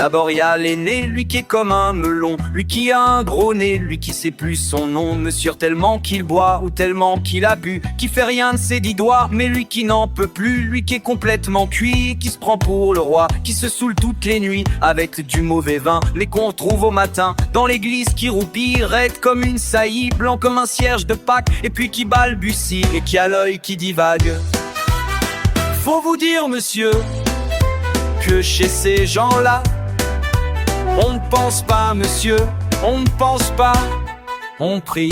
D'abord y a l'aîné, lui qui est comme un melon, lui qui a un gros nez, lui qui sait plus son nom. Monsieur tellement qu'il boit ou tellement qu'il a bu, qui fait rien de ses 10 doigts, mais lui qui n'en peut plus, lui qui est complètement cuit, qui se prend pour le roi, qui se saoule toutes les nuits avec du mauvais vin, mais qu'on trouve au matin dans l'église, qui roupille, raide comme une saillie, blanc comme un cierge de Pâques, et puis qui balbutie et qui a l'œil qui divague. Faut vous dire, monsieur, que chez ces gens-là, on ne pense pas, monsieur, on ne pense pas, on prie.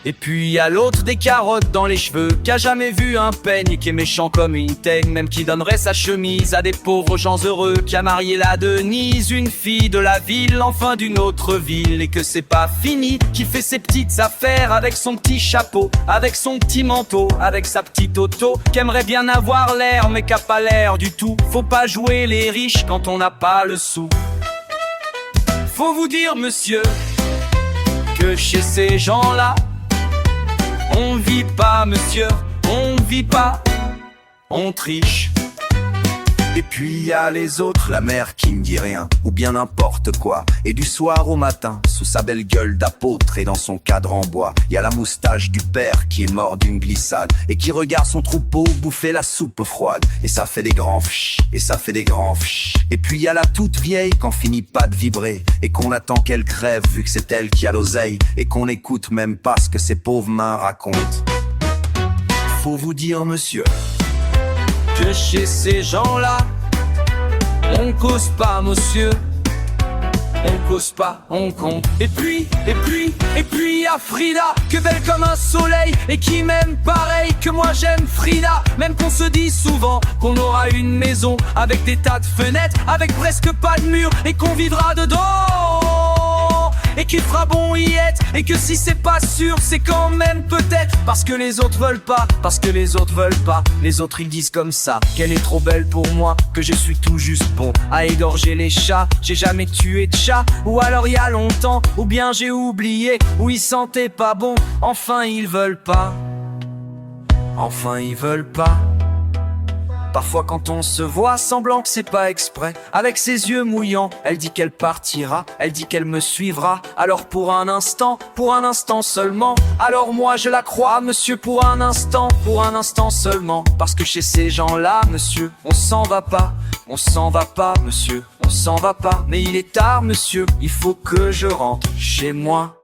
Et puis y a l'autre des carottes dans les cheveux, qui a jamais vu un peigne, qui est méchant comme une teigne, même qui donnerait sa chemise à des pauvres gens heureux, qui a marié la Denise, une fille de la ville, enfin d'une autre ville, et que c'est pas fini, qui fait ses petites affaires avec son petit chapeau, avec son petit manteau, avec sa petite auto, qui aimerait bien avoir l'air, mais qui a pas l'air du tout. Faut pas jouer les riches quand on n'a pas le sou. Faut vous dire, monsieur, que chez ces gens-là, on vit pas, monsieur, on vit pas, on triche. Et puis y a les autres, la mère qui ne dit rien, ou bien n'importe quoi. Et du soir au matin, sous sa belle gueule d'apôtre et dans son cadre en bois, y a la moustache du père qui est mort d'une glissade, et qui regarde son troupeau bouffer la soupe froide. Et ça fait des grands fch, et ça fait des grands fch. Et puis y a la toute vieille qu'on finit pas de vibrer, et qu'on attend qu'elle crève vu que c'est elle qui a l'oseille, et qu'on n'écoute même pas ce que ses pauvres mains racontent. Faut vous dire, monsieur, que chez ces gens-là, on cause pas, monsieur, on cause pas, on compte. Et puis y a Frida, que belle comme un soleil, et qui m'aime pareil que moi j'aime Frida. Même qu'on se dit souvent qu'on aura une maison avec des tas de fenêtres, avec presque pas de murs, et qu'on vivra dedans, et qu'il fera bon y être, et que si c'est pas sûr, c'est quand même peut-être parce que les autres veulent pas, parce que les autres veulent pas. Les autres ils disent comme ça qu'elle est trop belle pour moi, que je suis tout juste bon à égorger les chats. J'ai jamais tué de chat, ou alors il y a longtemps, ou bien j'ai oublié, ou ils sentaient pas bon. Enfin ils veulent pas, enfin ils veulent pas. Parfois quand on se voit, semblant que c'est pas exprès, avec ses yeux mouillants, elle dit qu'elle partira, elle dit qu'elle me suivra. Alors pour un instant seulement, alors moi je la crois, monsieur, pour un instant seulement. Parce que chez ces gens-là, monsieur, on s'en va pas, on s'en va pas, monsieur, on s'en va pas. Mais il est tard, monsieur, il faut que je rentre chez moi.